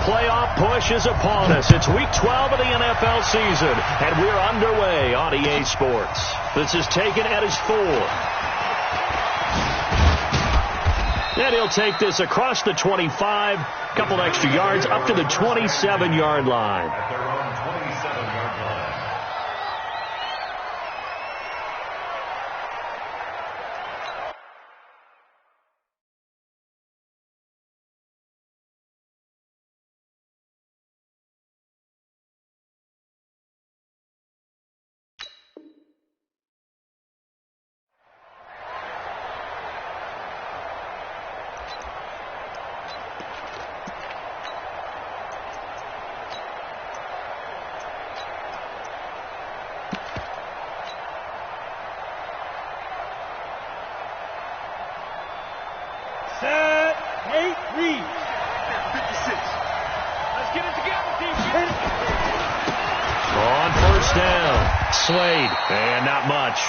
playoff push is upon us. It's Week 12 of the NFL season, and we're underway on EA Sports. This is taken at his 4. And he'll take this across the 25, couple extra yards, up to the 27-yard line.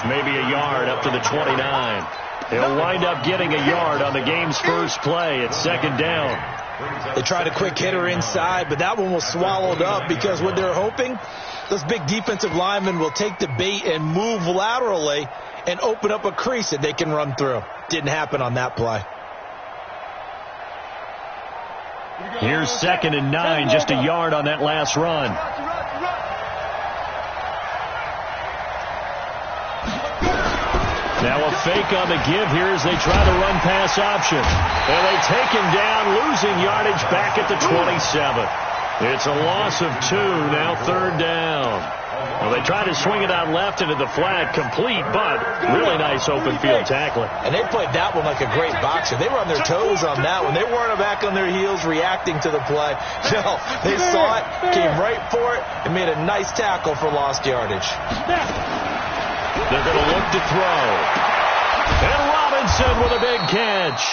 Maybe a yard up to the 29. He'll wind up getting a yard on the game's first play. It's second down. They tried a quick hitter inside, but that one was swallowed up because what they're hoping, those big defensive linemen will take the bait and move laterally and open up a crease that they can run through. Didn't happen on that play. Here's 2nd and 9, just a yard on that last run. Now a fake on the give here as they try the run-pass option. And they take him down, losing yardage back at the 27. It's a loss of 2, now 3rd down. Well, they try to swing it out left into the flat, complete, but really nice open field tackling. And they played that one like a great boxer. They were on their toes on that one. They weren't back on their heels reacting to the play. No, they saw it, came right for it, and made a nice tackle for lost yardage. They're going to look to throw. And Robinson with a big catch.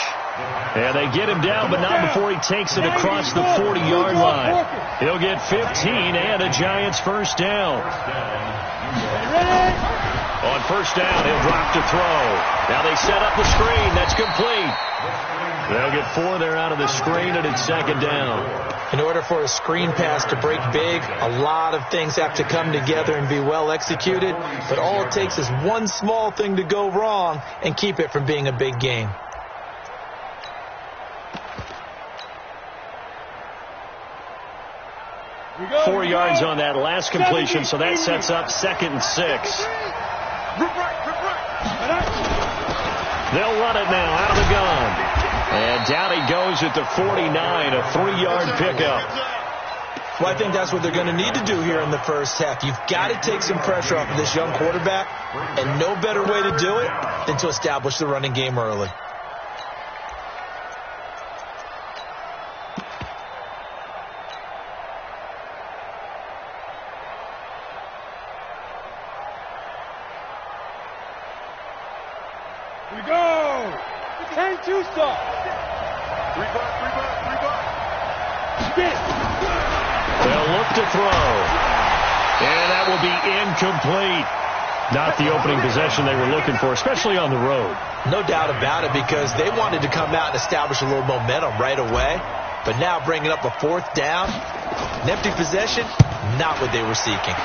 And they get him down, but not before he takes it across the 40-yard line. He'll get 15 and a Giants first down. On first down, he'll drop to throw. Now they set up the screen. That's complete. They'll get 4 there out of the screen, and it's second down. In order for a screen pass to break big, a lot of things have to come together and be well executed. But all it takes is one small thing to go wrong and keep it from being a big game. Go, 4 yards on that last completion, so that sets up 2nd and 6. They'll run it now out of the gun. And down he goes at the 49, a 3-yard pickup. Well, I think that's what they're going to need to do here in the first half. You've got to take some pressure off of this young quarterback, and no better way to do it than to establish the running game early. Here we go! 10-2 stop. 3 buck. Spin. They'll look to throw. And that will be incomplete. Not the opening possession they were looking for, especially on the road. No doubt about it, because they wanted to come out and establish a little momentum right away. But now bringing up a 4th down, an empty possession, not what they were seeking.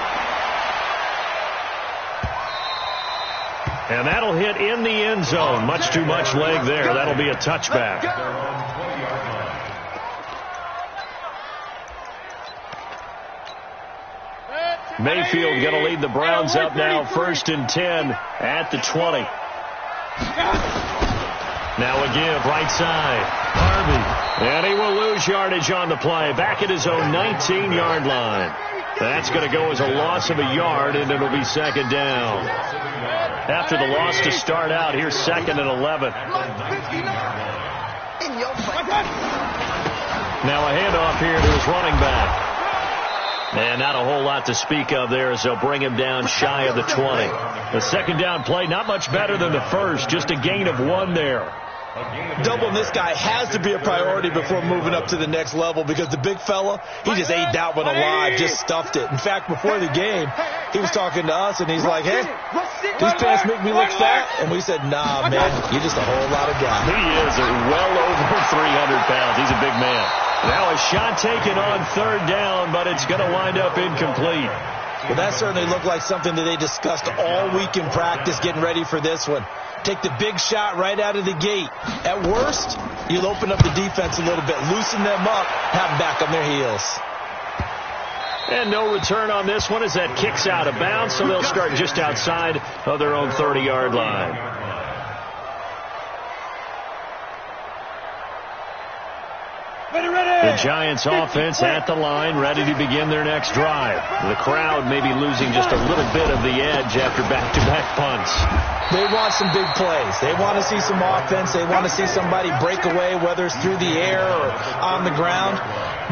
And that'll hit in the end zone. Much too much leg there. That'll be a touchback. Mayfield going to lead the Browns up now, 1st and 10 at the 20. Now a give, right side. Harvey. And he will lose yardage on the play. Back at his own 19-yard line. That's going to go as a loss of a yard, and it'll be second down. After the loss to start out, here's 2nd and 11. Now a handoff here to his running back. And not a whole lot to speak of there as they'll bring him down shy of the 20. The second down play, not much better than the first, just a gain of 1 there. Doubling this guy has to be a priority before moving up to the next level, because the big fella, he just ate that one alive, just stuffed it. In fact, before the game, he was talking to us, and he's like, hey, these pants make me look fat. And we said, nah, man, you're just a whole lot of guy. He is well over 300 pounds. He's a big man. Now a shot taken on third down, but it's going to wind up incomplete. Well, that certainly looked like something that they discussed all week in practice, getting ready for this one. Take the big shot right out of the gate. At worst, you'll open up the defense a little bit, loosen them up, have them back on their heels. And no return on this one as that kicks out of bounds, so they'll start just outside of their own 30-yard line. The Giants offense at the line, ready to begin their next drive. The crowd may be losing just a little bit of the edge after back-to-back punts. They want some big plays. They want to see some offense. They want to see somebody break away, whether it's through the air or on the ground.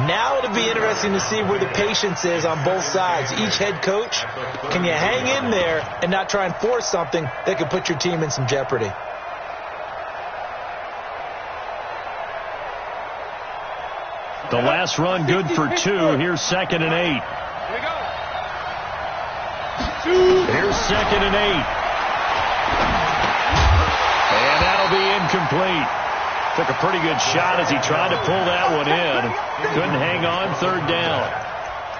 Now it'll be interesting to see where the patience is on both sides. Each head coach, can you hang in there and not try and force something that could put your team in some jeopardy? The last run good for 2. Here's 2nd and 8. Here we go. Here's 2nd and 8. And that'll be incomplete. Took a pretty good shot as he tried to pull that one in. Couldn't hang on, third down.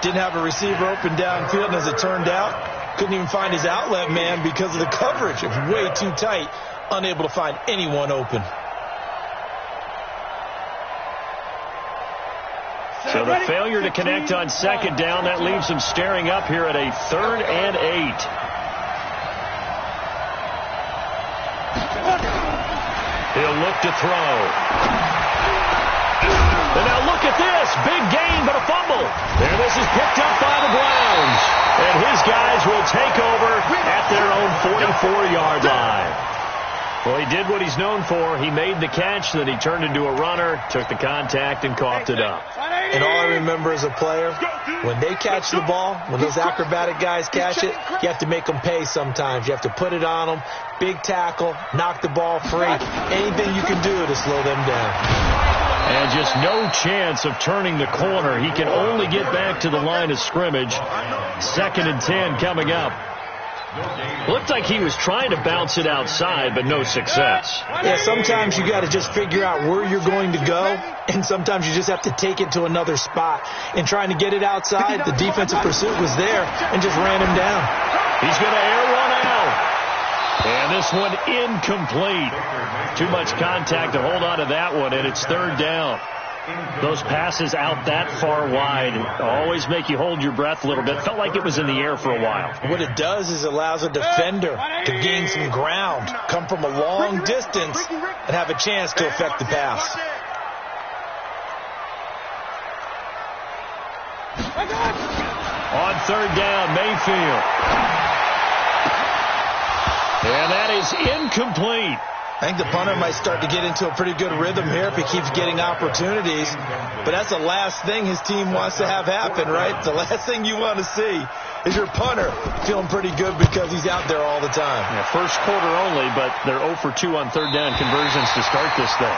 Didn't have a receiver open downfield, and as it turned out, couldn't even find his outlet man because of the coverage. It was way too tight, unable to find anyone open. So the failure to connect on second down, that leaves them staring up here at a 3rd and 8. He'll look to throw. And now look at this. Big gain, but a fumble. And this is picked up by the Browns. And his guys will take over at their own 44-yard line. Well, he did what he's known for. He made the catch, then he turned into a runner, took the contact, and coughed it up. And all I remember as a player, when they catch the ball, when those acrobatic guys catch it, you have to make them pay sometimes. You have to put it on them, big tackle, knock the ball free, anything you can do to slow them down. And just no chance of turning the corner. He can only get back to the line of scrimmage. 2nd and 10 coming up. Looked like he was trying to bounce it outside, but no success. Yeah, sometimes you got to just figure out where you're going to go, and sometimes you just have to take it to another spot. And trying to get it outside, the defensive pursuit was there and just ran him down. He's going to air one out. And this one incomplete. Too much contact to hold on to that one, and it's 3rd down. Those passes out that far wide always make you hold your breath a little bit. Felt like it was in the air for a while. What it does is it allows a defender to gain some ground, come from a long distance, and have a chance to affect the pass. On 3rd down, Mayfield. And that is incomplete. I think the punter might start to get into a pretty good rhythm here if he keeps getting opportunities. But that's the last thing his team wants to have happen, right? The last thing you want to see is your punter feeling pretty good because he's out there all the time. Yeah, first quarter only, but they're 0 for 2 on 3rd down conversions to start this thing.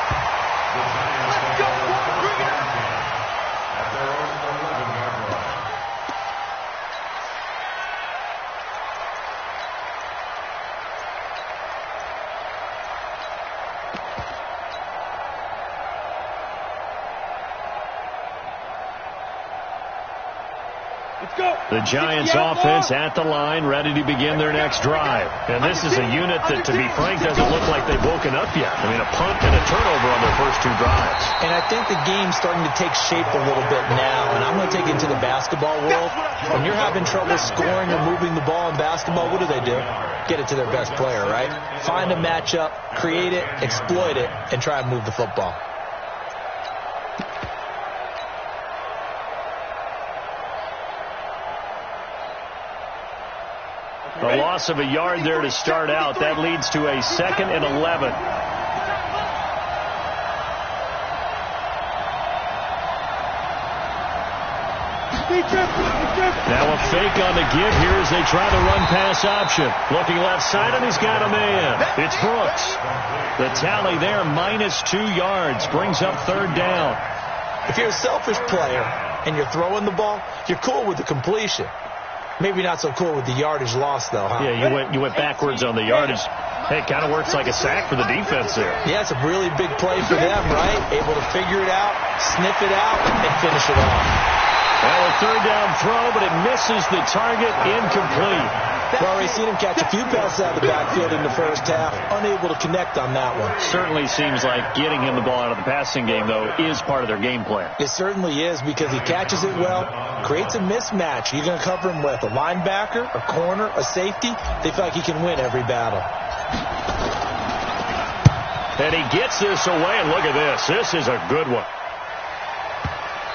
The Giants offense at the line, ready to begin their next drive. And this is a unit that, to be frank, doesn't look like they've woken up yet. I mean, a punt and a turnover on their first 2 drives. And I think the game's starting to take shape a little bit now. And I'm going to take it into the basketball world. When you're having trouble scoring or moving the ball in basketball, what do? Get it to their best player, right? Find a matchup, create it, exploit it, and try and move the football. A loss of a yard there to start out. That leads to a 2nd and 11. Now a fake on the give here as they try the run-pass option. Looking left side, and he's got a man. It's Brooks. The tally there, -2 yards, brings up third down. If you're a selfish player and you're throwing the ball, you're cool with the completion. Maybe not so cool with the yardage loss, though, huh? Yeah, you went backwards on the yardage. Hey, it kind of works like a sack for the defense there. Yeah, it's a really big play for them, right? Able to figure it out, sniff it out, and finish it off. Well, a third down throw, but it misses the target, incomplete. We've already seen him catch a few passes out of the backfield in the first half, unable to connect on that one. Certainly seems like getting him the ball out of the passing game, though, is part of their game plan. It certainly is because he catches it well, creates a mismatch. You're going to cover him with a linebacker, a corner, a safety. They feel like he can win every battle. And he gets this away, and look at this. This is a good one.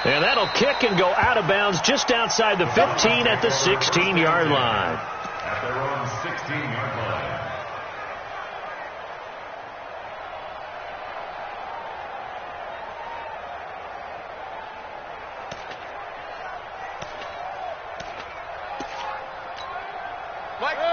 And that'll kick and go out of bounds just outside the 15 at the 16-yard line. At their own 16-yard line.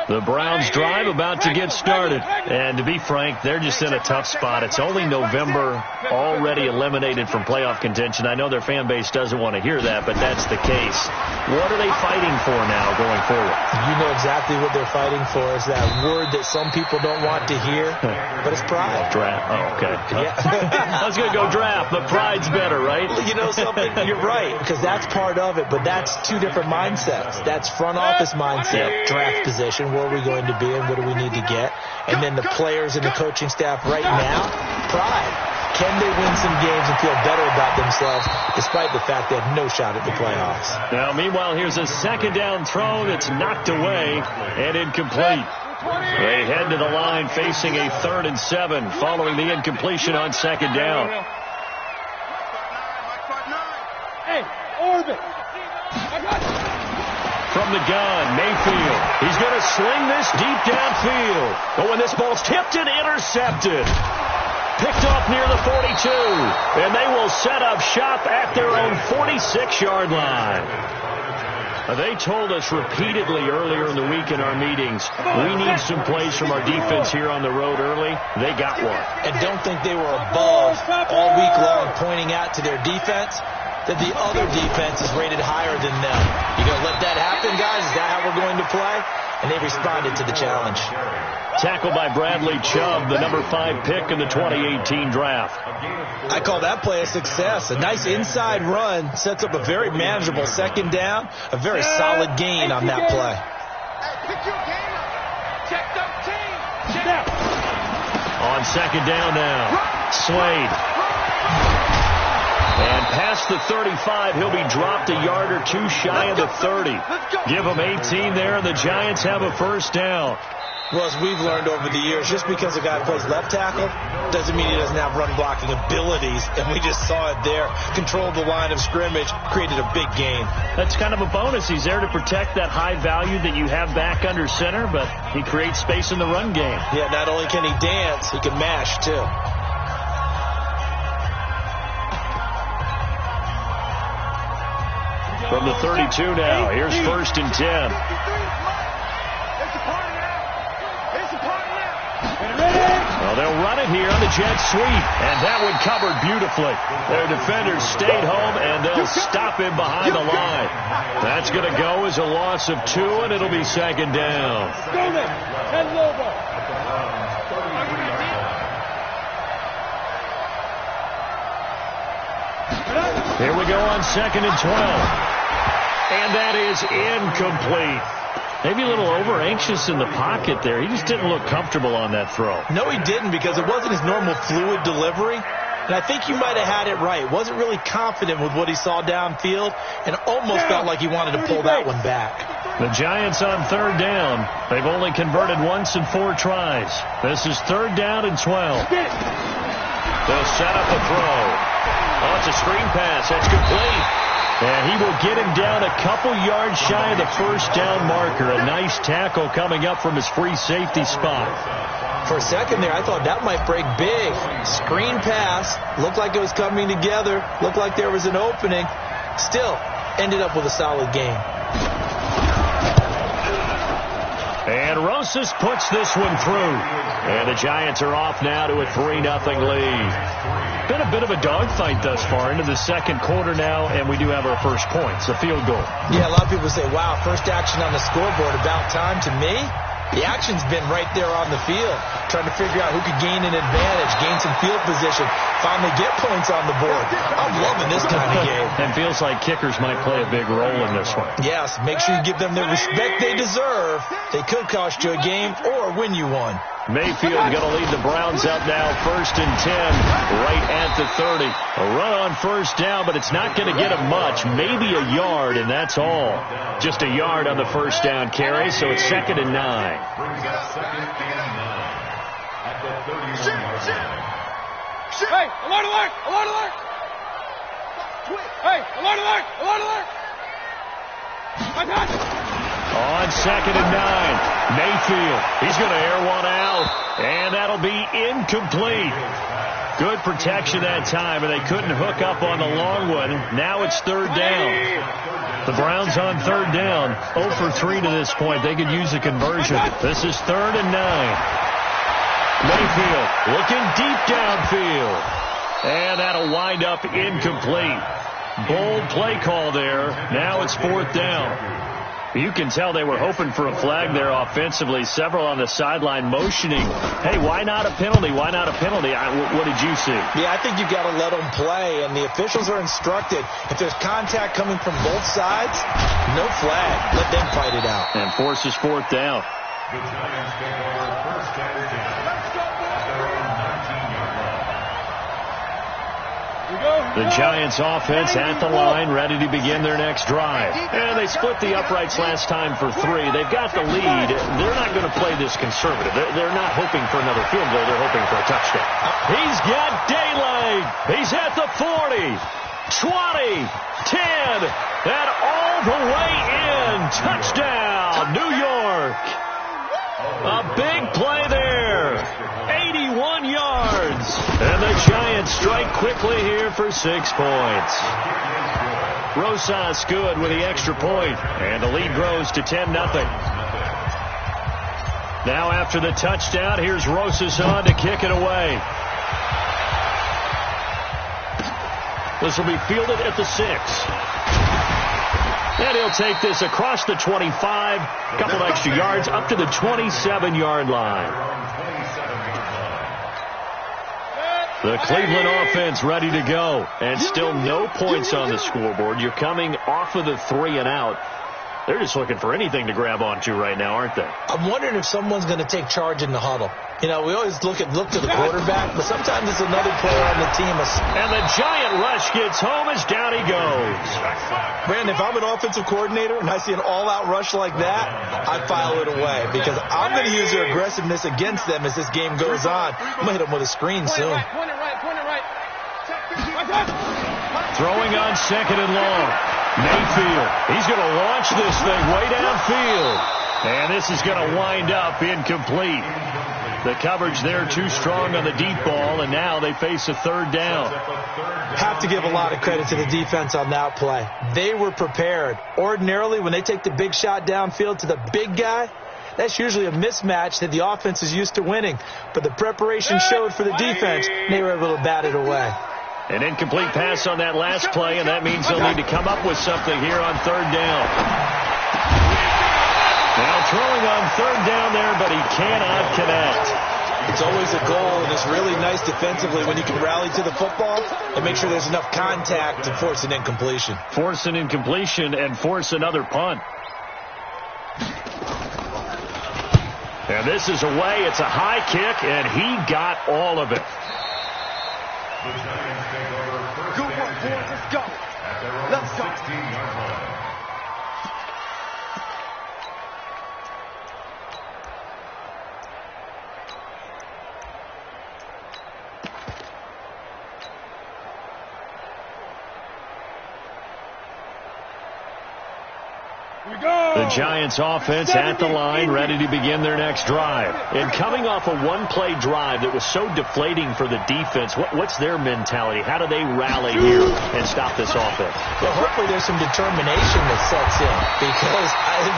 The Browns drive about to get started. And to be frank, they're just in a tough spot. It's only November, already eliminated from playoff contention. I know their fan base doesn't want to hear that, but that's the case. What are they fighting for now going forward? You know exactly what they're fighting for. It's that word that some people don't want to hear, but it's pride. Draft. Oh, okay. Yeah. I was going to go draft. The pride's better, right? You know something? You're right, because that's part of it, but that's two different mindsets. That's front office mindset, draft position, where are we going to be and what do we need to get? And then the players and the coaching staff right now, pride. Can they win some games and feel better about themselves despite the fact they have no shot at the playoffs? Now, meanwhile, here's a second down throw that's knocked away and incomplete. They head to the line facing a 3rd and 7 following the incompletion on second down. Hey, Orbit. From the gun, Mayfield. He's going to sling this deep downfield. Oh, and this ball's tipped and intercepted. Picked off near the 42. And they will set up shop at their own 46-yard line. They told us repeatedly earlier in the week in our meetings, we need some plays from our defense here on the road early. They got one. And don't think they were above all week long pointing out to their defense that the other defense is rated higher than them. You going to let that happen, guys? Is that how we're going to play? And they responded to the challenge. Tackled by Bradley Chubb, the number 5 pick in the 2018 draft. I call that play a success. A nice inside run sets up a very manageable second down, a very solid gain on that play. On second down now, Slade. And past the 35, he'll be dropped a yard or two shy of the 30. Give him 18 there, and the Giants have a first down. Well, as we've learned over the years, just because a guy plays left tackle doesn't mean he doesn't have run blocking abilities. And we just saw it there. Controlled the line of scrimmage, created a big gain. That's kind of a bonus. He's there to protect that high value that you have back under center, but he creates space in the run game. Yeah, not only can he dance, he can mash, too. From the 32 now, here's 1st and 10. Well, they'll run it here on the jet sweep, and that one covered beautifully. Their defenders stayed home, and they'll stop him behind the line. That's going to go as a loss of 2, and it'll be second down. Here we go on 2nd and 12. And that is incomplete. Maybe a little over-anxious in the pocket there. He just didn't look comfortable on that throw. No, he didn't, because it wasn't his normal fluid delivery. And I think you might have had it right. Wasn't really confident with what he saw downfield and almost felt like he wanted to pull that one back. The Giants on 3rd down. They've only converted once in 4 tries. This is 3rd down and 12. They'll set up a throw. Oh, it's a screen pass. That's complete. And he will get him down a couple yards shy of the first down marker. A nice tackle coming up from his free safety spot. For a second there, I thought that might break big. Screen pass. Looked like it was coming together. Looked like there was an opening. Still, ended up with a solid game. Rosas puts this one through. And the Giants are off now to a 3-0 lead. Been a bit of a dogfight thus far into the second quarter now, and we do have our first points, a field goal. Yeah, a lot of people say, wow, first action on the scoreboard, about time. To me, the action's been right there on the field, trying to figure out who could gain an advantage, gain some field position, finally get points on the board. I'm loving this kind of game. And feels like kickers might play a big role in this one. Yes, make sure you give them the respect they deserve. They could cost you a game or win you one. Mayfield going to lead the Browns up now, 1st and 10, right at the 30. A run on first down, but it's not going to get him much, maybe a yard, and that's all. Just a yard on the first down carry, so it's 2nd and 9. Brings up 2nd and 9 at the 31-yard line. Hey, alert, alert, alert, alert. Hey, alert, alert, alert, alert. I got it. On 2nd and 9, Mayfield. He's going to air one out, and that'll be incomplete. Good protection that time, and they couldn't hook up on the long one. Now it's 3rd down. The Browns on 3rd down, 0 for 3 to this point. They could use a conversion. This is 3rd and 9. Mayfield looking deep downfield, and that'll wind up incomplete. Bold play call there. Now it's 4th down. You can tell they were hoping for a flag there offensively. Several on the sideline motioning, hey, why not a penalty? Why not a penalty? What did you see? Yeah, I think you've got to let them play, and the officials are instructed, if there's contact coming from both sides, no flag. Let them fight it out. And forces 4th down. The Giants take over 1st and 10 at their own 19-yard line. The Giants offense at the line, ready to begin their next drive. And they split the uprights last time for 3. They've got the lead. They're not going to play this conservative. They're not hoping for another field goal. They're hoping for a touchdown. He's got daylight. He's at the 40, 20, 10, and all the way in. Touchdown, New York. A big play there. 81 yards. And the Giants strike quickly here for 6 points. Rosas good with the extra point, and the lead grows to 10-0. Now after the touchdown, here's Rosas on to kick it away. This will be fielded at the 6. And he'll take this across the 25, a couple extra yards, up to the 27-yard line. The Cleveland offense ready to go, and still no points on the scoreboard. You're coming off of the 3 and out. They're just looking for anything to grab onto right now, aren't they? I'm wondering if someone's going to take charge in the huddle. You know, we always look to the quarterback, but sometimes it's another player on the team. And the giant rush gets home as down he goes. Brandon, if I'm an offensive coordinator and I see an all-out rush like that, I file it away because I'm going to use their aggressiveness against them as this game goes on. I'm going to hit them with a screen soon. Point it right. Throwing on 2nd and long. Mayfield, he's going to launch this thing way downfield. And this is going to wind up incomplete. The coverage there too strong on the deep ball, and now they face a 3rd down. Have to give a lot of credit to the defense on that play. They were prepared. Ordinarily, when they take the big shot downfield to the big guy, that's usually a mismatch that the offense is used to winning. But the preparation showed for the defense, and they were able to bat it away. An incomplete pass on that last play, and that means they'll need to come up with something here on 3rd down. Now throwing on 3rd down there, but he cannot connect. It's always a goal, and it's really nice defensively when you can rally to the football and make sure there's enough contact to force an incompletion. Force an incompletion and force another punt. And this is away. It's a high kick, and he got all of it. The Giants take over 1st and 10 Let's go. at their own 16-yard line. Here we The Giants offense at the line, ready to begin their next drive. And coming off a one-play drive that was so deflating for the defense, what's their mentality? How do they rally here and stop this offense? Well, hopefully there's some determination that sets in, because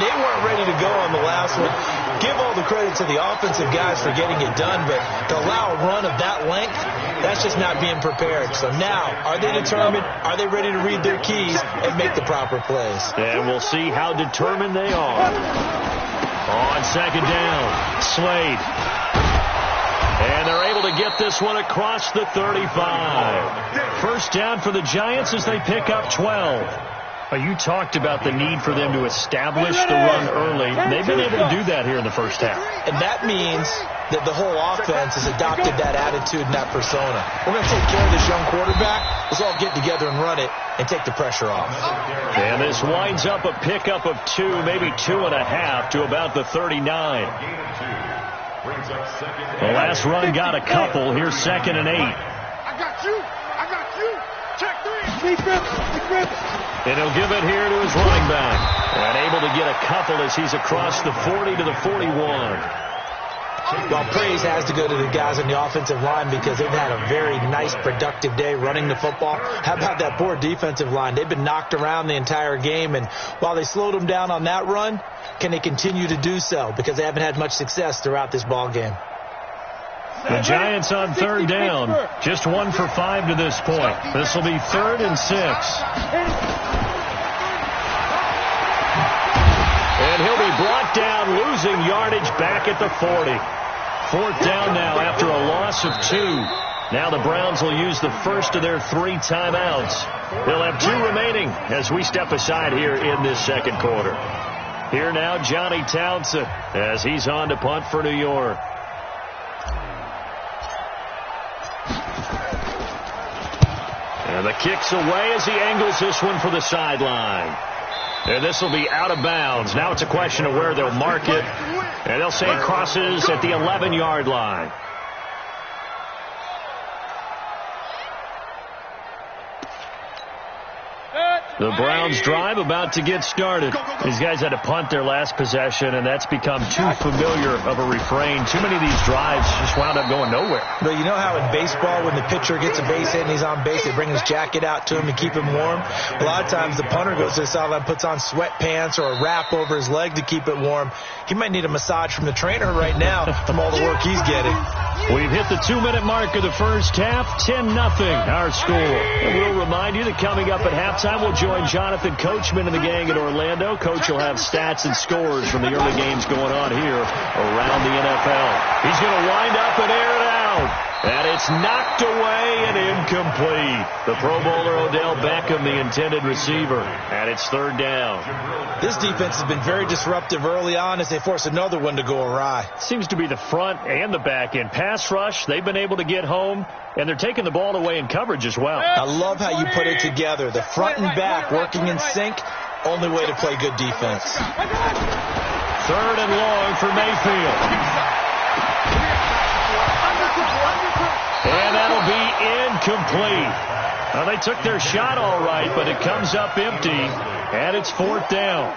they weren't ready to go on the last one. Give all the credit to the offensive guys for getting it done, but to allow a run of that length, that's just not being prepared. So now, are they determined? Are they ready to read their keys and make the proper plays? And we'll see how determined they are. On second down, Slade. And they're able to get this one across the 35. First down for the Giants as they pick up 12. You talked about the need for them to establish the run early. They've been able to do that here in the first half. And that means that the whole offense has adopted that attitude and that persona. We're going to take care of this young quarterback. Let's all get together and run it and take the pressure off. And this winds up a pickup of 2, maybe 2.5 to about the 39. The last run got a couple. Here's 2nd and 8. I got you. Check 3. And he'll give it here to his running back. And able to get a couple as he's across the 40 to the 41. Well, praise has to go to the guys on the offensive line because they've had a very nice, productive day running the football. How about that poor defensive line? They've been knocked around the entire game, and while they slowed them down on that run, can they continue to do so? Because they haven't had much success throughout this ball game. The Giants on third down. Just 1 for 5 to this point. This will be 3rd and 6. And he'll be brought down, losing yardage back at the 40. 4th down now after a loss of 2. Now the Browns will use the first of their 3 timeouts. They'll have 2 remaining as we step aside here in this second quarter. Here now, Johnny Townsend as he's on to punt for New York. And the kick's away as he angles this one for the sideline. And this will be out of bounds. Now it's a question of where they'll mark it. And they'll say it crosses at the 11-yard line. The Browns drive about to get started. These guys had to punt their last possession, and that's become too familiar of a refrain. Too many of these drives just wound up going nowhere. But you know how in baseball, when the pitcher gets a base hit and he's on base, they bring his jacket out to him to keep him warm? A lot of times the punter goes to the sideline, puts on sweatpants or a wrap over his leg to keep it warm. He might need a massage from the trainer right now from all the work he's getting. We've hit the 2-minute mark of the first half. 10-0 our score. And we'll remind you that coming up at halftime, we'll join Jonathan Coachman and the gang in Orlando. Coach will have stats and scores from the early games going on here around the NFL. He's going to wind up and air it out. And it's knocked away and incomplete. The Pro Bowler Odell Beckham, the intended receiver. And it's 3rd down. This defense has been very disruptive early on as they force another one to go awry. Seems to be the front and the back end. Pass rush, they've been able to get home, and they're taking the ball away in coverage as well. I love how you put it together. The front and back working in sync, only way to play good defense. 3rd and long for Mayfield. And that'll be incomplete. Now, they took their shot all right, but it comes up empty, and it's 4th down.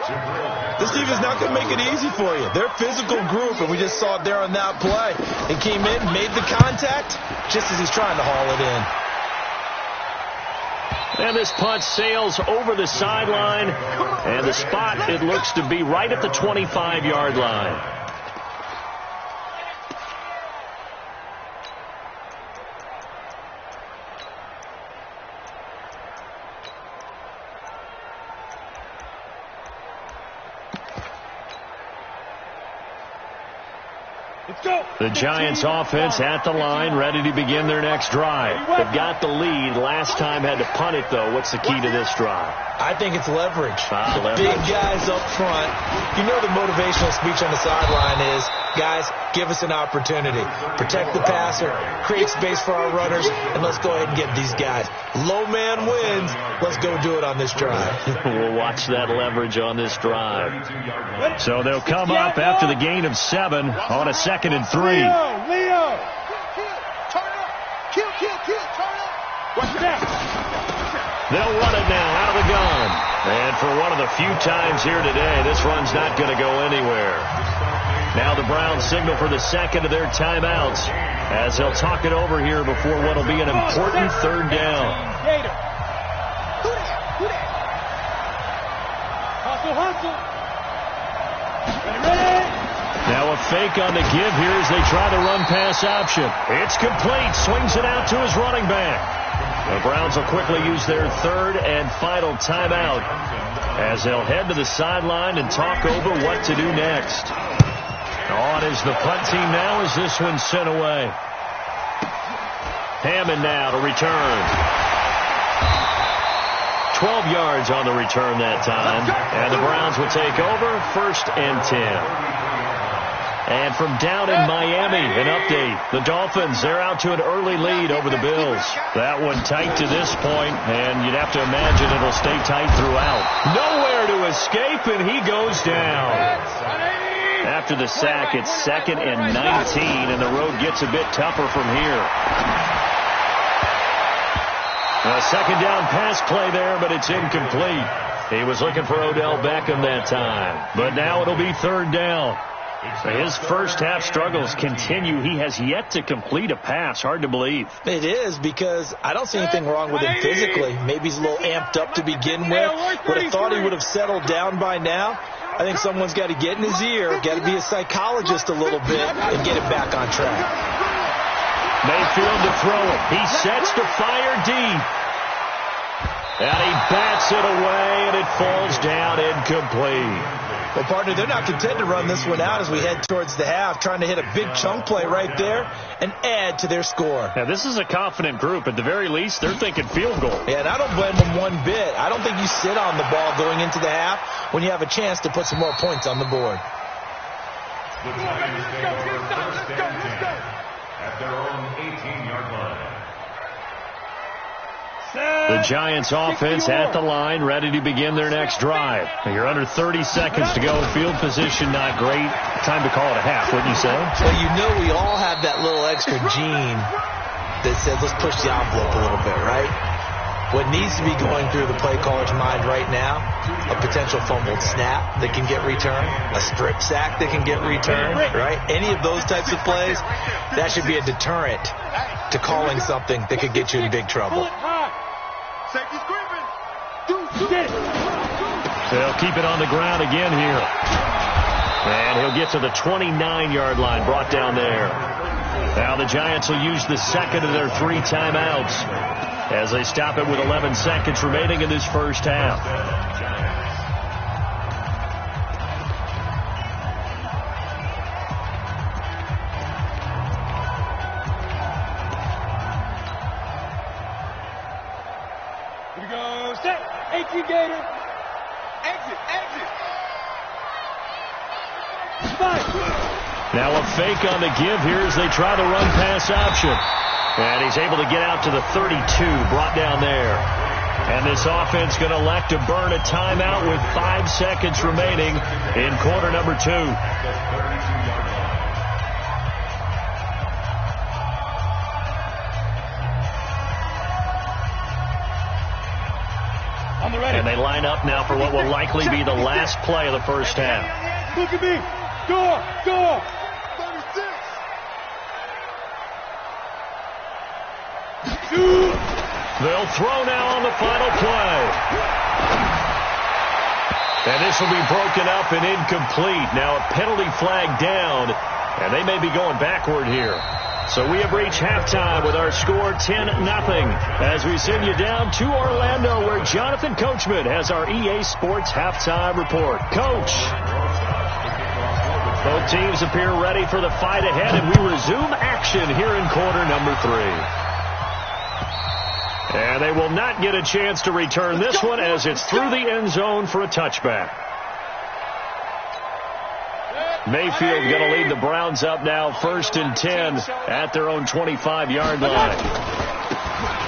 This team is not going to make it easy for you. They're a physical group, and we just saw it there on that play. They came in, made the contact, just as he's trying to haul it in. And this punt sails over the sideline, and the spot, it looks to be right at the 25-yard line. The Giants offense at the line, ready to begin their next drive. They've got the lead. Last time had to punt it, though. What's the key to this drive? I think it's leverage. Leverage. Big guys up front. You know the motivational speech on the sideline is, guys, give us an opportunity. Protect the passer, create space for our runners, and let's go ahead and get these guys. Low man wins. Let's go do it on this drive. We'll watch that leverage on this drive. So they'll come up after the gain of 7 on a 2nd and 3. Leo! Kill, turn up! Watch that! They'll run it now out of the gun. And for one of the few times here today this run's not going to go anywhere. Now the Browns signal for the second of their timeouts as they'll talk it over here before what will be an important third down. Now a fake on the give here as they try the run-pass option. It's complete. Swings it out to his running back. The Browns will quickly use their third and final timeout as they'll head to the sideline and talk over what to do next. On is the punt team now as this one's sent away. Hammond now to return. 12 yards on the return that time. And the Browns will take over 1st and 10. And from down in Miami, an update. The Dolphins, they're out to an early lead over the Bills. That one tight to this point, and you'd have to imagine it'll stay tight throughout. Nowhere to escape, and he goes down. After the sack, it's 2nd and 19, and the road gets a bit tougher from here. A second down pass play there, but it's incomplete. He was looking for Odell Beckham that time, but now it'll be 3rd down. His first half struggles continue. He has yet to complete a pass. Hard to believe. It is, because I don't see anything wrong with him physically. Maybe he's a little amped up to begin with. Would have thought he would have settled down by now. I think someone's got to get in his ear, got to be a psychologist a little bit, and get him back on track. Mayfield to throw it. He sets to fire deep. And he bats it away, and it falls down incomplete. Well, partner, they're not content to run this one out as we head towards the half, trying to hit a big chunk play right there and add to their score. Now, this is a confident group. At the very least, they're thinking field goal. Yeah, and I don't blame them one bit. I don't think you sit on the ball going into the half when you have a chance to put some more points on the board. The Giants take over 1st and 10 at their own 18-yard line. The Giants offense at the line, ready to begin their next drive. You're under 30 seconds to go. Field position not great. Time to call it a half, wouldn't you say? Well, you know we all have that little extra gene that says let's push the envelope a little bit, right? What needs to be going through the play caller's mind right now, a potential fumbled snap that can get returned, a strip sack that can get returned, right? Any of those types of plays, that should be a deterrent to calling something that could get you in big trouble. They'll keep it on the ground again here. And he'll get to the 29-yard line, brought down there. Now the Giants will use the second of their 3 timeouts as they stop it with 11 seconds remaining in this first half. Here we go. Set. 18 Gator. Exit. Now a fake on the give here as they try the run-pass option. And he's able to get out to the 32, brought down there. And this offense going to elect to burn a timeout with 5 seconds remaining in quarter number 2. And they line up now for what will likely be the last play of the first half. Look at me. Go. 36. They'll throw now on the final play. And this will be broken up and incomplete. Now a penalty flag down, and they may be going backward here. So we have reached halftime with our score 10-0 as we send you down to Orlando where Jonathan Coachman has our EA Sports halftime report. Coach. Both teams appear ready for the fight ahead, and we resume action here in quarter number 3. And they will not get a chance to return this one as it's through the end zone for a touchback. Mayfield going to lead the Browns up now 1st and 10 at their own 25-yard line.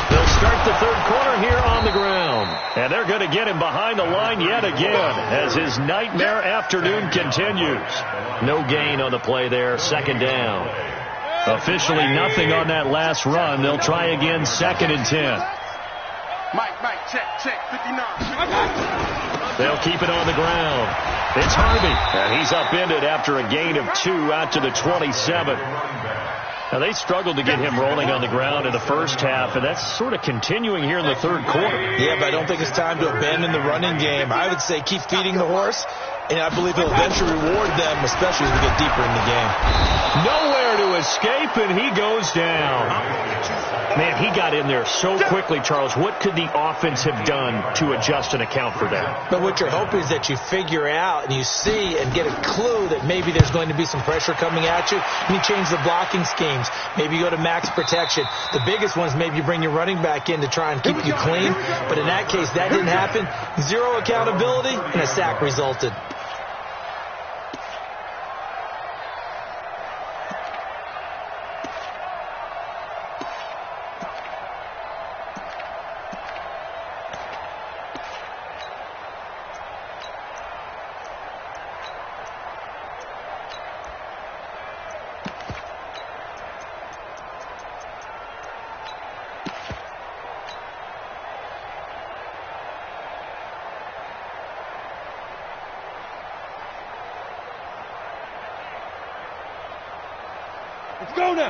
They'll start the third quarter here on the ground. And they're going to get him behind the line yet again as his nightmare afternoon continues. No gain on the play there, 2nd down. Officially nothing on that last run. They'll try again 2nd and 10. Mike, check, 59. They'll keep it on the ground. It's Harvey, and he's upended after a gain of 2 out to the 27. Now, they struggled to get him rolling on the ground in the first half, and that's sort of continuing here in the third quarter. Yeah, but I don't think it's time to abandon the running game. I would say keep feeding the horse, and I believe he'll eventually reward them, especially as we get deeper in the game. Nowhere to escape, and he goes down. Man, he got in there so quickly, Charles. What could the offense have done to adjust and account for that? But what you're hoping is that you figure out and you see and get a clue that maybe there's going to be some pressure coming at you, and you change the blocking schemes. Maybe you go to max protection. The biggest ones, maybe you bring your running back in to try and keep you clean. But in that case, that didn't happen. 0 accountability, and a sack resulted.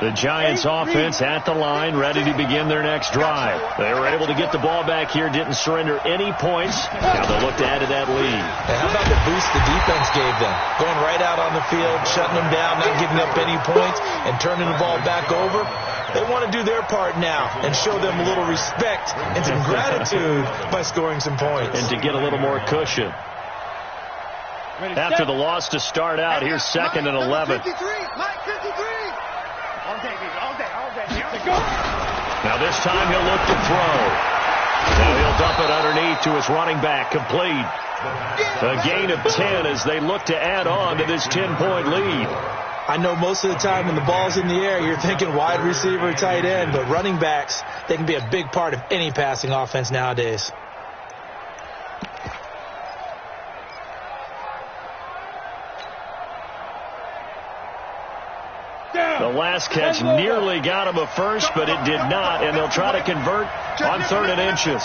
The Giants offense at the line, ready to begin their next drive. They were able to get the ball back here, didn't surrender any points. Now they'll look to add to that lead. And how about the boost the defense gave them? Going right out on the field, shutting them down, not giving up any points, and turning the ball back over. They want to do their part now and show them a little respect and some gratitude by scoring some points. And to get a little more cushion. After the loss to start out, here's 2nd and 11. Now this time he'll look to throw. Now he'll dump it underneath to his running back, complete. A gain of 10 as they look to add on to this 10-point lead. I know most of the time when the ball's in the air, you're thinking wide receiver, tight end, but running backs, they can be a big part of any passing offense nowadays. The last catch nearly got him a first, but it did not, and they'll try to convert on 3rd and inches.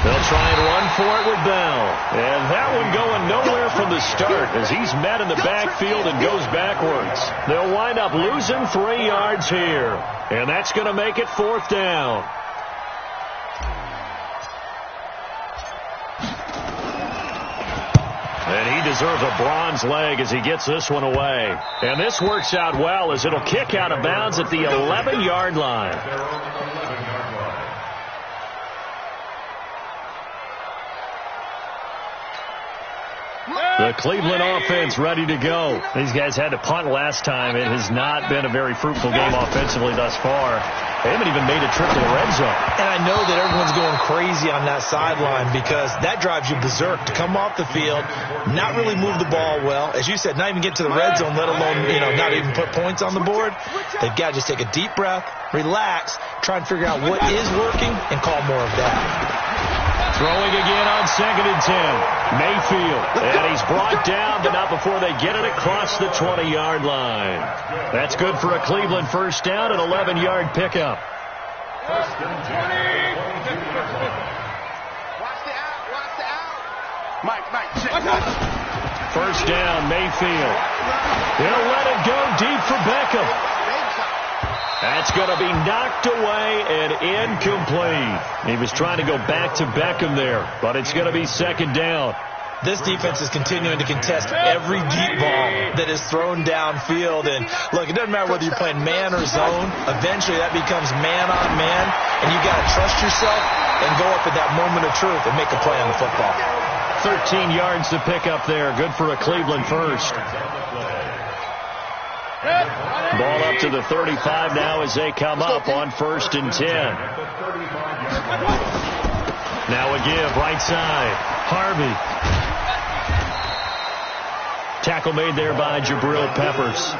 They'll try and run for it with Bell. And that one going nowhere from the start as he's met in the backfield and goes backwards. They'll wind up losing 3 yards here, and that's going to make it 4th down. And he deserves a bronze leg as he gets this one away. And this works out well as it'll kick out of bounds at the 11-yard line. The Cleveland offense ready to go. These guys had to punt last time. It has not been a very fruitful game offensively thus far. They haven't even made a trip to the red zone. And I know that everyone's going crazy on that sideline because that drives you berserk to come off the field, not really move the ball well. As you said, not even get to the red zone, let alone, not even put points on the board. They've got to just take a deep breath, relax, try and figure out what is working, and call more of that. Throwing again on 2nd and 10. Mayfield. And he's brought down, but not before they get it across the 20-yard line. That's good for a Cleveland first down, an 11-yard pickup. Watch the out. Mike, check. First down, Mayfield. He'll let it go deep for Beckham. That's going to be knocked away and incomplete. He was trying to go back to Beckham there, but it's going to be 2nd down. This defense is continuing to contest every deep ball that is thrown downfield. And, look, it doesn't matter whether you're playing man or zone. Eventually that becomes man on man, and you got to trust yourself and go up at that moment of truth and make a play on the football. 13 yards to pick up there. Good for a Cleveland first. Ball up to the 35 now as they come up on 1st and 10. Now a give, right side. Harvey. Tackle made there by Jabril Peppers.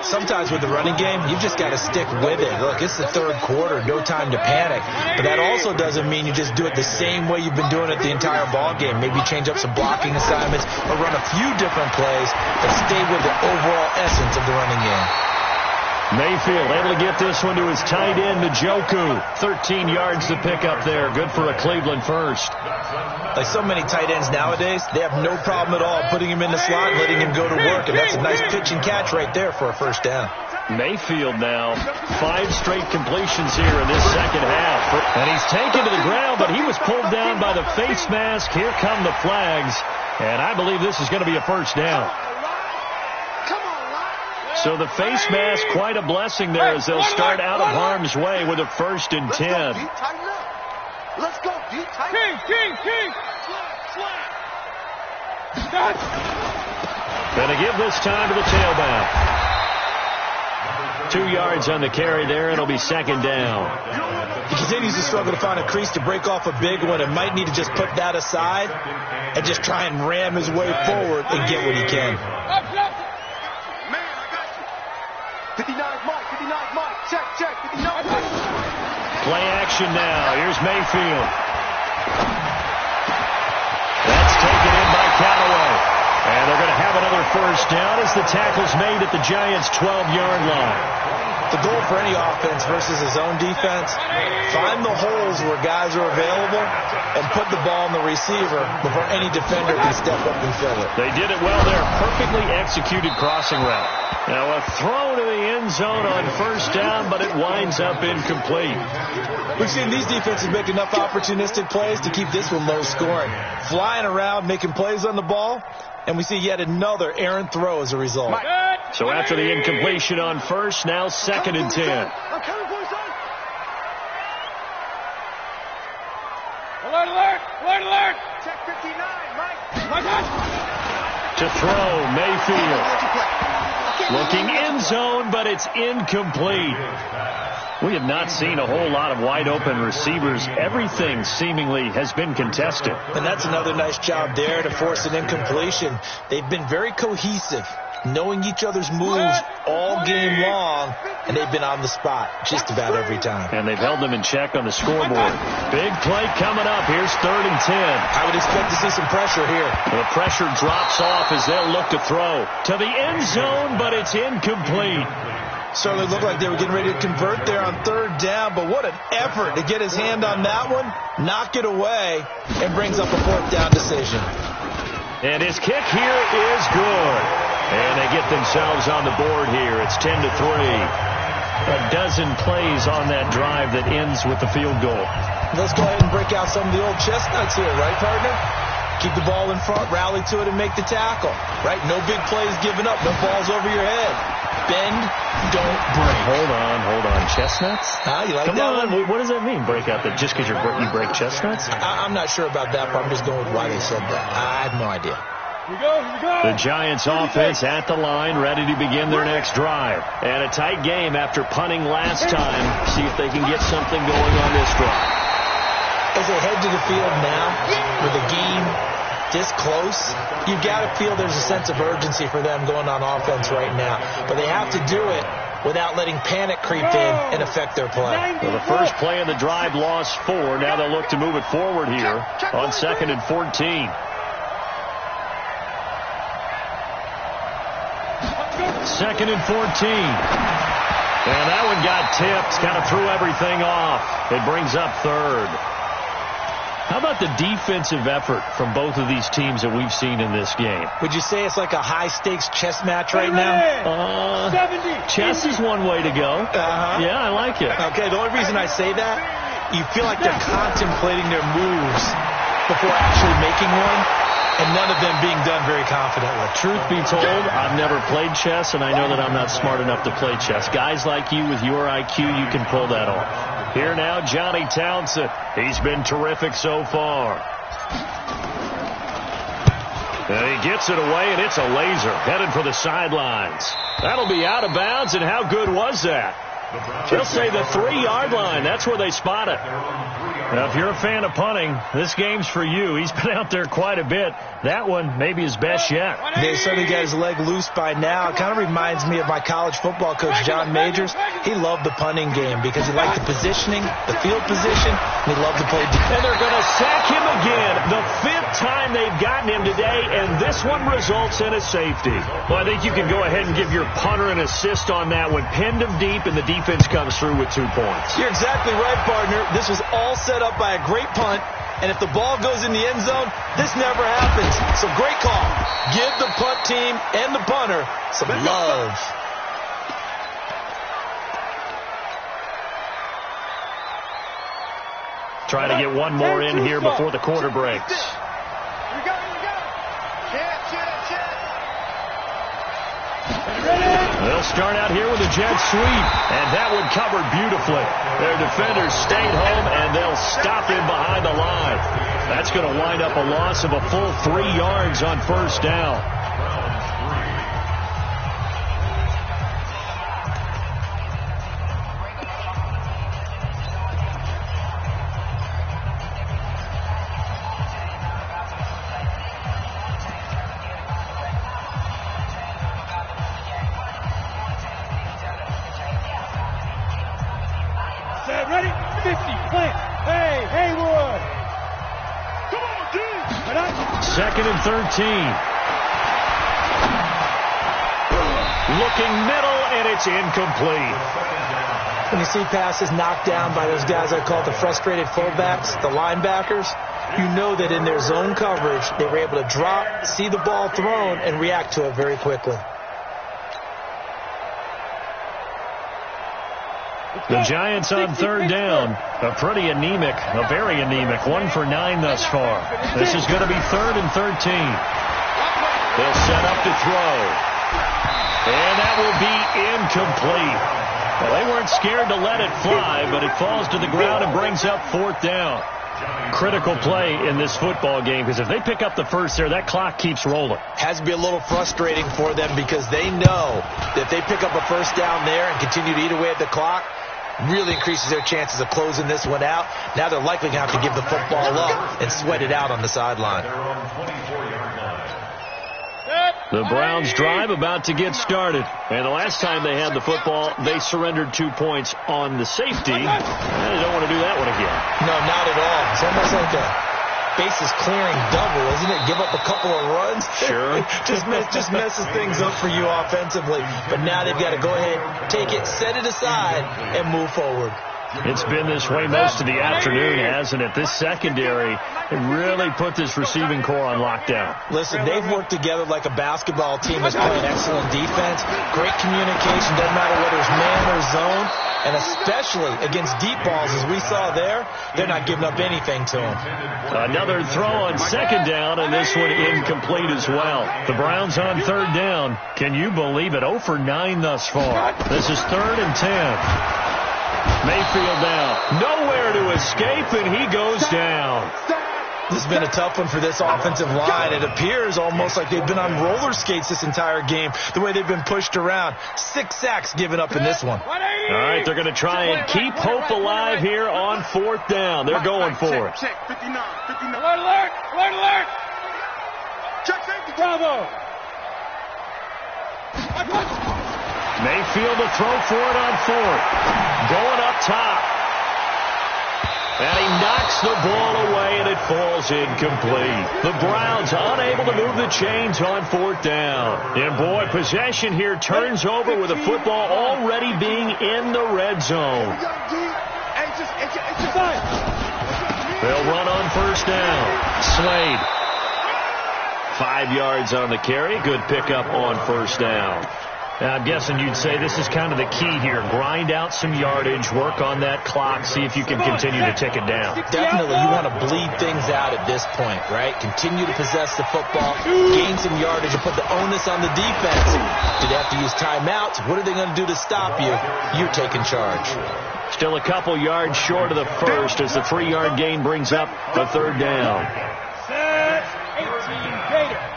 Sometimes with the running game, you've just got to stick with it. Look, it's the 3rd quarter, no time to panic. But that also doesn't mean you just do it the same way you've been doing it the entire ball game. Maybe change up some blocking assignments or run a few different plays, but stay with the overall essence of the running game. Mayfield able to get this one to his tight end, Njoku. 13 yards to pick up there. Good for a Cleveland first. Like so many tight ends nowadays, they have no problem at all putting him in the slot and letting him go to work. And that's a nice pitch and catch right there for a first down. Mayfield now, 5 straight completions here in this second half. And he's taken to the ground, but he was pulled down by the face mask. Here come the flags. And I believe this is going to be a first down. So the face mask, quite a blessing there as they'll start out of harm's way with a 1st and 10. Let's go, King. Gonna give this time to the tailback. 2 yards on the carry there, and it'll be 2nd down. He continues to struggle to find a crease to break off a big one, and might need to just put that aside and just try and ram his way forward and get what he can. 59 Mike, check, 59 Mike. Play action now. Here's Mayfield. That's taken in by Callaway. And they're going to have another first down as the tackle's made at the Giants' 12-yard line. The goal for any offense versus his own defense, find the holes where guys are available and put the ball in the receiver before any defender can step up and fill it. They did it well there. Perfectly executed crossing route. Now a throw to the end zone on first down, but it winds up incomplete. We've seen these defenses make enough opportunistic plays to keep this one low scoring. Flying around, making plays on the ball, and we see yet another errant throw as a result. So after the incompletion on first, now 2nd and 10. Alert! Check 59, Mike. To throw, Mayfield. Looking end zone, but it's incomplete. We have not seen a whole lot of wide open receivers. Everything seemingly has been contested. And that's another nice job there to force an incompletion. They've been very cohesive, knowing each other's moves all game long, and they've been on the spot just about every time. And they've held them in check on the scoreboard. Big play coming up. Here's 3rd and 10. I would expect to see some pressure here. The pressure drops off as they'll look to throw to the end zone, but it's incomplete. Certainly looked like they were getting ready to convert there on 3rd down, but what an effort to get his hand on that one, knock it away, and brings up a 4th down decision. And his kick here is good. And they get themselves on the board here. It's 10-3. A dozen plays on that drive that ends with the field goal. Let's go ahead and break out some of the old chestnuts here, right, partner? Keep the ball in front, rally to it, and make the tackle, right? No big plays given up, no balls over your head. Bend, don't break. Hold on. Chestnuts? You like Come that on. one? What does that mean, break out? That just because you break chestnuts? I'm not sure about that, but I'm just going with why they said that. I have no idea. Here we go. The Giants offense at the line, ready to begin their next drive. And a tight game after punting last time. See if they can get something going on this drive. As they head to the field now, with the game this close, you've got to feel there's a sense of urgency for them going on offense right now. But they have to do it without letting panic creep in and affect their play. Well, the first play of the drive lost 4. Now they'll look to move it forward here on 2nd and 14. 2nd and 14. And that one got tipped, kind of threw everything off. It brings up 3rd. How about the defensive effort from both of these teams that we've seen in this game? Would you say it's like a high-stakes chess match right now? 70. Chess is one way to go. Yeah, I like it. Okay, the only reason I say that, you feel like they're contemplating their moves before actually making one, and none of them being done very confidently. Truth be told, I've never played chess, and I know that I'm not smart enough to play chess. Guys like you with your IQ, you can pull that off. Here now, Johnny Townsend. He's been terrific so far. And he gets it away, and it's a laser headed for the sidelines. That'll be out of bounds, and how good was that? They'll say the 3-yard line. That's where they spot it. Now, if you're a fan of punting, this game's for you. He's been out there quite a bit. That one, maybe his best yet. They certainly got his leg loose by now. It kind of reminds me of my college football coach, John Majors. He loved the punting game because he liked the positioning, the field position, and he loved to play defense. And they're going to sack him again. The 5th time they've gotten him today, and this one results in a safety. Well, I think you can go ahead and give your punter an assist on that one. Pinned him deep, and the defense comes through with 2 points. You're exactly right, partner. This was all set up by a great punt, and if the ball goes in the end zone, this never happens. So great call. Give the punt team and the punter some love. Try to get one more in here before the quarter breaks. They'll start out here with a jet sweep, and that one covered beautifully. Their defenders stayed home, and they'll stop him behind the line. That's going to wind up a loss of a full 3 yards on first down. Ready? 50. Plant. Hey, Haywood. Come on, dude. 2nd and 13. Looking middle, and it's incomplete. When you see passes knocked down by those guys I call the frustrated fullbacks, the linebackers, you know that in their zone coverage, they were able to drop, see the ball thrown, and react to it very quickly. The Giants on 3rd down. A pretty anemic, a very anemic 1 for 9 thus far. This is going to be 3rd and 13. They'll set up to throw. And that will be incomplete. Well, they weren't scared to let it fly, but it falls to the ground and brings up 4th down. Critical play in this football game, because if they pick up the first there, that clock keeps rolling. Has to be a little frustrating for them because they know that if they pick up a first down there and continue to eat away at the clock, really increases their chances of closing this one out. Now they're likely going to have to give the football up and sweat it out on the sideline. The Browns drive about to get started. And the last time they had the football, they surrendered 2 points on the safety. And they don't want to do that one again. No, not at all. It's almost like a bases clearing double, isn't it? Give up a couple of runs. Sure. just messes things up for you offensively. But now they've got to go ahead, take it, set it aside, and move forward. It's been this way most of the afternoon, hasn't it? This secondary really put this receiving core on lockdown. Listen, they've worked together like a basketball team that's playing excellent defense. Great communication, doesn't matter whether it's man or zone. And especially against deep balls, as we saw there, they're not giving up anything to them. Another throw on 2nd down, and this one incomplete as well. The Browns on 3rd down. Can you believe it? 0 for 9 thus far. This is 3rd and 10. Mayfield now. Nowhere to escape, and he goes down. This has been a tough one for this offensive line. It appears almost like they've been on roller skates this entire game, the way they've been pushed around. 6 sacks given up in this one. All right, they're going to try and keep hope alive here on 4th down. They're going for it. Check, 59. Alert! Alert! Check safety. Bravo! Mayfield to throw for it on 4th. Going up top. And he knocks the ball away, and it falls incomplete. The Browns unable to move the chains on 4th down. And, boy, possession here turns over with the football already being in the red zone. They'll run on 1st down. Slade. 5 yards on the carry. Good pickup on 1st down. Now, I'm guessing you'd say this is kind of the key here. Grind out some yardage, work on that clock, see if you can continue to tick it down. Definitely, you want to bleed things out at this point, right? Continue to possess the football, gain some yardage, and put the onus on the defense. Do they have to use timeouts? What are they going to do to stop you? You're taking charge. Still a couple yards short of the first as the 3-yard gain brings up the 3rd down. Set 18 Gator.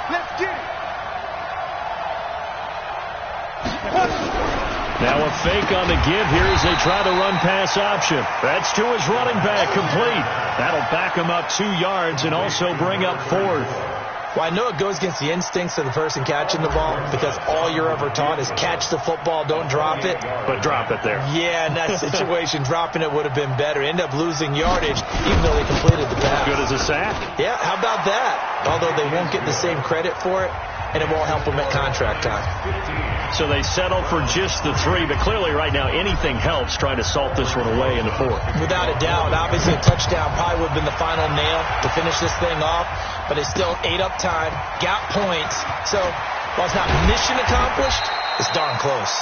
Let's get it. Now a fake on the give here as they try the run-pass option. That's to his running back, complete. That'll back him up 2 yards and also bring up 4th. Well, I know it goes against the instincts of the person catching the ball because all you're ever taught is catch the football, don't drop it. But drop it there. Yeah, in that situation, dropping it would have been better. End up losing yardage even though they completed the pass. Good as a sack. Yeah, how about that? Although they won't get the same credit for it, and it won't help them at contract time. So they settle for just the 3, but clearly right now anything helps trying to salt this one away in the 4th. Without a doubt. Obviously a touchdown probably would have been the final nail to finish this thing off, but it's still ate up time, got points. So while it's not mission accomplished, it's darn close.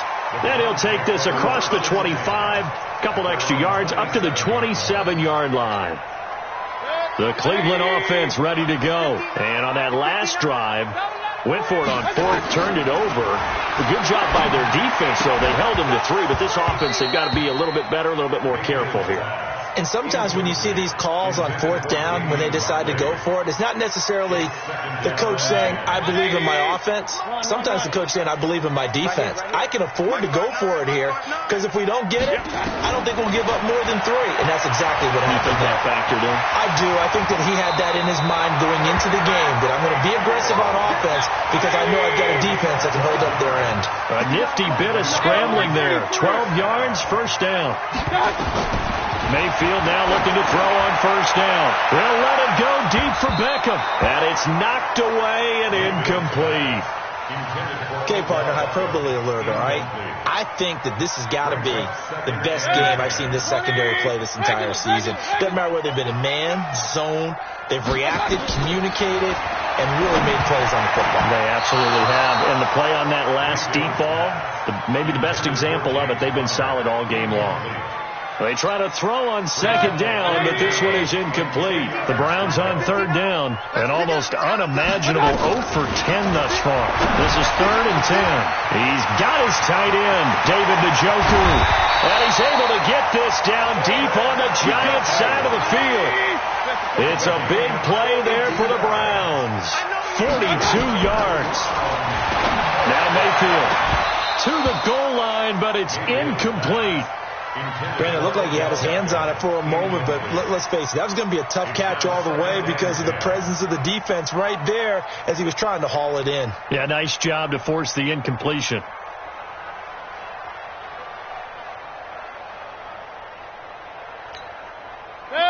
Then he'll take this across the 25, couple extra yards, up to the 27-yard line. The Cleveland offense ready to go. And on that last drive, went for it on 4th, turned it over. A good job by their defense, though. They held him to 3, but this offense, they've got to be a little bit better, a little bit more careful here. And sometimes when you see these calls on 4th down, when they decide to go for it, it's not necessarily the coach saying, I believe in my offense. Sometimes the coach saying, I believe in my defense. I can afford to go for it here because if we don't get it, I don't think we'll give up more than 3. And that's exactly what happened. You think that factored in? I do. I think that he had that in his mind going into the game, that I'm going to be aggressive on offense because I know I've got a defense that can hold up their end. A nifty bit of scrambling there. 12 yards, first down. Mayfield now looking to throw on first down. They'll let it go deep for Beckham. And it's knocked away and incomplete. Okay, partner, hyperbole alert, all right? I think that this has got to be the best game I've seen this secondary play this entire season. Doesn't matter whether they've been in man, zone, they've reacted, communicated, and really made plays on the football. They absolutely have. And the play on that last deep ball, maybe the best example of it, they've been solid all game long. They try to throw on second down, but this one is incomplete. The Browns on third down, an almost unimaginable 0 for 10 thus far. This is 3rd and 10. He's got his tight end, David Njoku, and he's able to get this down deep on the Giants side of the field. It's a big play there for the Browns. 42 yards. Now Mayfield to the goal line, but it's incomplete. Brandon, it looked like he had his hands on it for a moment, but let's face it, that was going to be a tough catch all the way because of the presence of the defense right there as he was trying to haul it in. Yeah, nice job to force the incompletion.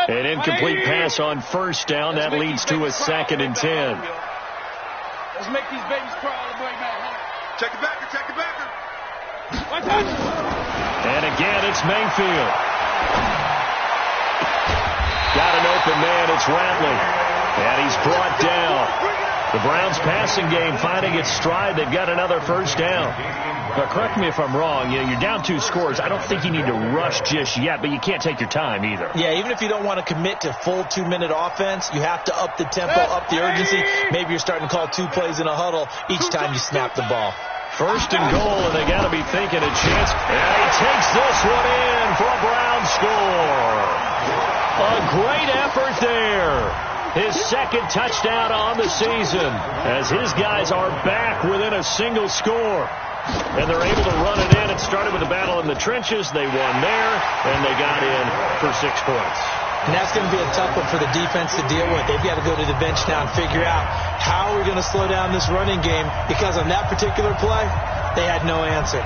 An incomplete pass on first down. That leads to a 2nd and 10. Let's make these babies cry all the way back. Check it back. One touch. And again, it's Mayfield. Got an open man. It's Ratley. And he's brought down. The Browns passing game finding its stride. They've got another first down. But correct me if I'm wrong. You know, you're down 2 scores. I don't think you need to rush just yet, but you can't take your time either. Yeah, even if you don't want to commit to full 2-minute offense, you have to up the tempo, up the urgency. Maybe you're starting to call 2 plays in a huddle each time you snap the ball. 1st and goal, and they got to be thinking a chance. And he takes this one in for a Browns score. A great effort there. His 2nd touchdown on the season as his guys are back within a single score. And they're able to run it in. It started with a battle in the trenches. They won there, and they got in for 6 points. And that's going to be a tough one for the defense to deal with. They've got to go to the bench now and figure out how we're going to slow down this running game because on that particular play, they had no answer.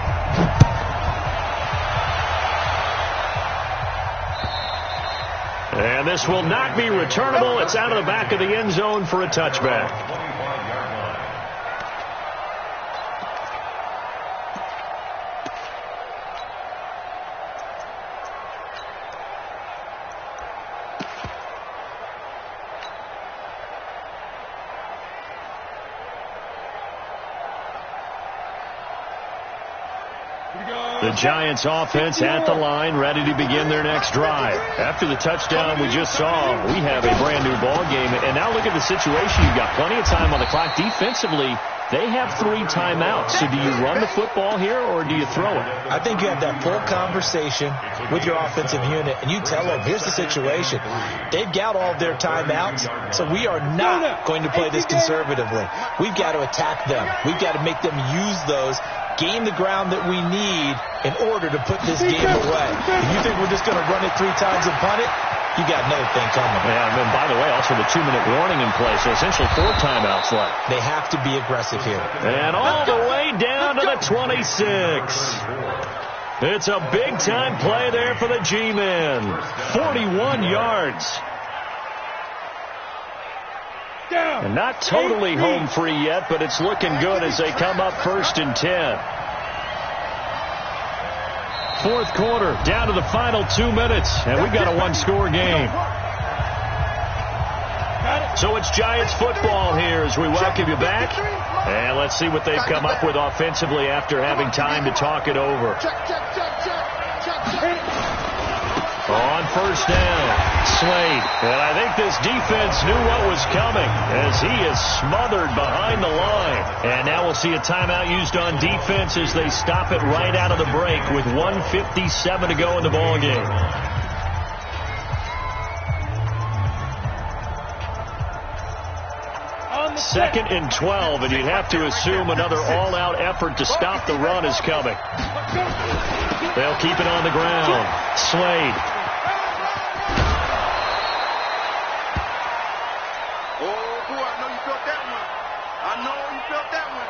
And this will not be returnable. It's out of the back of the end zone for a touchback. The Giants offense at the line, ready to begin their next drive. After the touchdown we just saw, we have a brand new ball game. And now look at the situation. You've got plenty of time on the clock. Defensively, they have 3 timeouts. So do you run the football here or do you throw it? I think you have that full conversation with your offensive unit, and you tell them, here's the situation. They've got all their timeouts, so we are not going to play this conservatively. We've got to attack them. We've got to make them use those gain the ground that we need in order to put this game away. If you think we're just going to run it 3 times and punt it, you got another thing coming. Yeah, and by the way, also the 2-minute warning in place. So essentially 4 timeouts left. They have to be aggressive here. And all the way down to the 26. It's a big-time play there for the G-men. 41 yards. And not totally home free yet, but it's looking good as they come up 1st and 10. Fourth quarter, down to the final 2 minutes, and we've got a 1-score game. So it's Giants football here as we welcome you back. And let's see what they've come up with offensively after having time to talk it over. On 1st down, Slade. And I think this defense knew what was coming as he is smothered behind the line. And now we'll see a timeout used on defense as they stop it right out of the break with 1:57 to go in the ballgame. Second and 12, and you'd have to assume another all-out effort to stop the run is coming. They'll keep it on the ground. Slade. Oh, boy, I know you felt that one. I know you felt that one.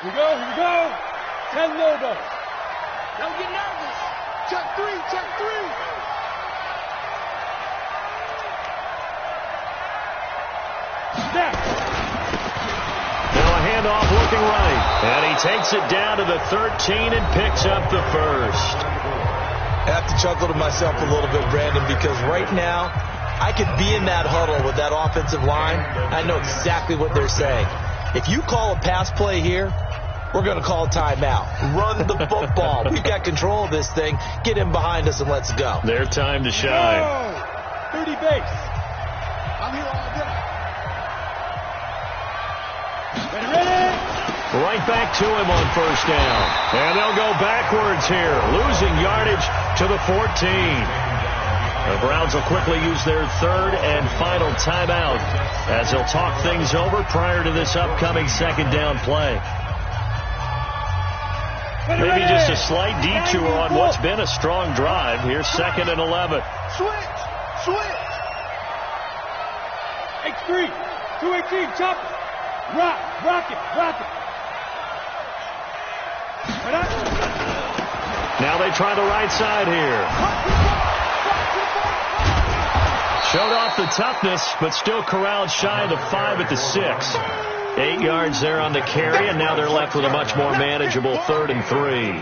Here we go, here we go. 10 logo. Don't get nervous. Check 3, check 3. Now a handoff looking right. And he takes it down to the 13 and picks up the first. I have to chuckle to myself a little bit, Brandon, because right now I could be in that huddle with that offensive line. I know exactly what they're saying. If you call a pass play here, we're going to call a timeout. Run the football. We've got control of this thing. Get in behind us and let's go. Their time to shine. 30 base. I'm here all day. Ready? Right back to him on 1st down. And they'll go backwards here, losing yardage to the 14. The Browns will quickly use their 3rd and final timeout as they'll talk things over prior to this upcoming 2nd down play. Maybe just a slight detour on what's been a strong drive. Here's 2nd and 11. Switch. X3. 218. Chop it. Rock it. Now they try the right side here. Showed off the toughness, but still corralled shy of the 5 at the 6. 8 yards there on the carry, and now they're left with a much more manageable 3rd and 3. And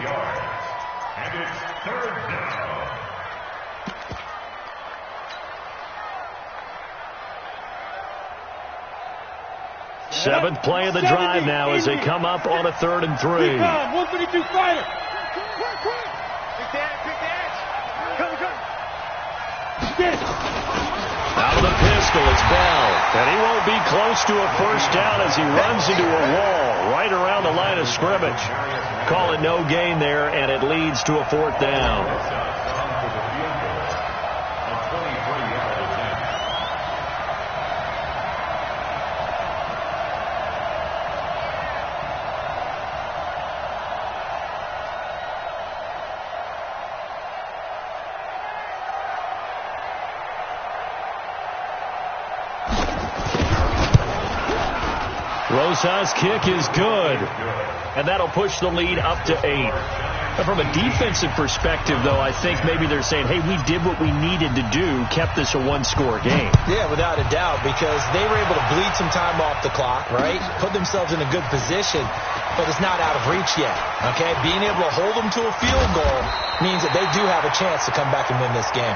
it's 3rd down. 7th play of the drive now as they come up on a 3rd and 3. 132 fighter. Pick the edge. Come. Out of the pistol, it's Bell. And he won't be close to a 1st down as he runs into a wall right around the line of scrimmage. Call it no gain there, and it leads to a 4th down. Rosa's kick is good, and that'll push the lead up to 8. And from a defensive perspective, though, I think maybe they're saying, hey, we did what we needed to do, kept this a 1-score game. Yeah, without a doubt, because they were able to bleed some time off the clock, right? Put themselves in a good position, but it's not out of reach yet, okay? Being able to hold them to a field goal means that they do have a chance to come back and win this game.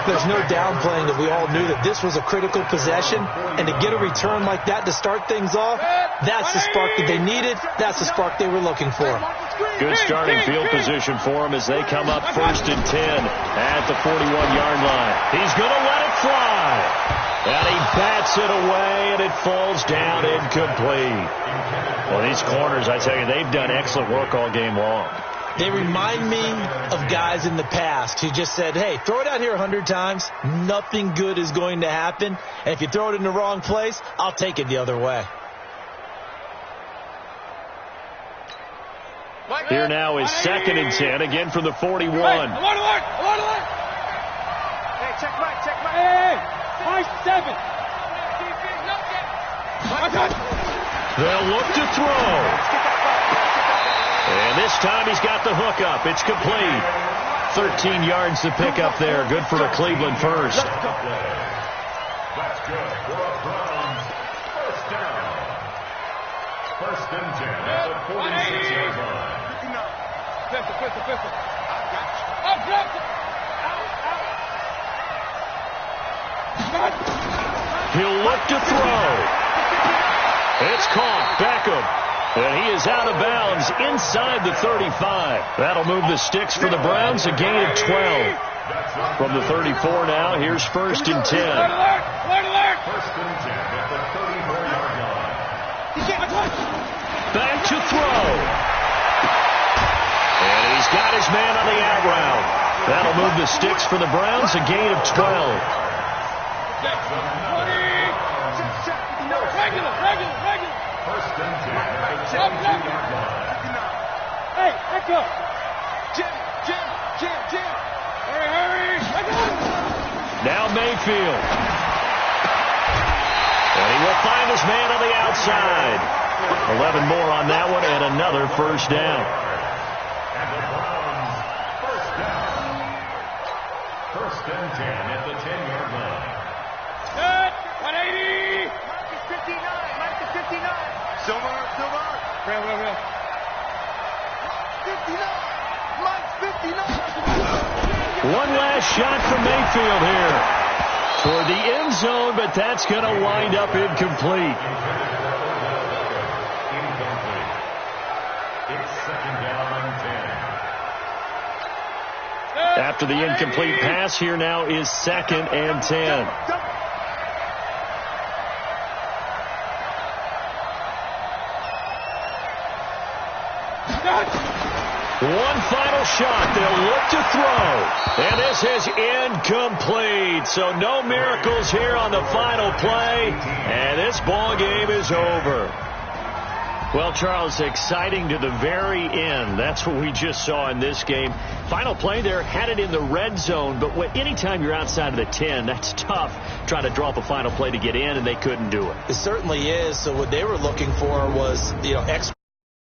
There's no downplaying that we all knew that this was a critical possession, and to get a return like that to start things off, that's the spark that they needed. That's the spark they were looking for. Good starting field position for them as they come up 1st and 10 at the 41-yard line. He's going to let it fly. And he bats it away, and it falls down incomplete. Well, these corners, I tell you, they've done excellent work all game long. They remind me of guys in the past who just said, hey, throw it out here 100 times. Nothing good is going to happen. And if you throw it in the wrong place, I'll take it the other way. Here now is 2nd and 10, again from the 41. Hey, alert, alert, alert, alert. Hey, check back. Hey, high 7. They'll look to throw. And this time he's got the hook up. It's complete. 13 yards to pick up there. Good for a Cleveland first. That's good for a Browns first down. 1st and 10 at the 46-yard line. Pistol. He'll look to throw. It's caught. Beckham. And he is out of bounds inside the 35. That'll move the sticks for the Browns, a gain of 12. From the 34 now, here's 1st and 10. Alert. 1st and 10 at the 34-yard line. Back to throw. And he's got his man on the out route. That'll move the sticks for the Browns, a gain of 12. Regular. 1st and 10 at the 22-yard line. Hey, let's go. Jim. Hurry. Now Mayfield. And he will find his man on the outside. 11 more on that one and another first down. And the Browns first down. 1st and 10 at the 10-yard line. Good. 180. Mark is 59. Silver. Real. 59. Mike's 59. One last shot from Mayfield here. Toward the end zone, but that's going to wind up incomplete. It's 2nd down and 10. After the incomplete pass, here now is 2nd and 10. One final shot. They'll look to throw. And this is incomplete. So no miracles here on the final play. And this ball game is over. Well, Charles, exciting to the very end. That's what we just saw in this game. Final play there, had it in the red zone. But anytime you're outside of the 10, that's tough. Trying to draw up a final play to get in, and they couldn't do it. It certainly is. So what they were looking for was,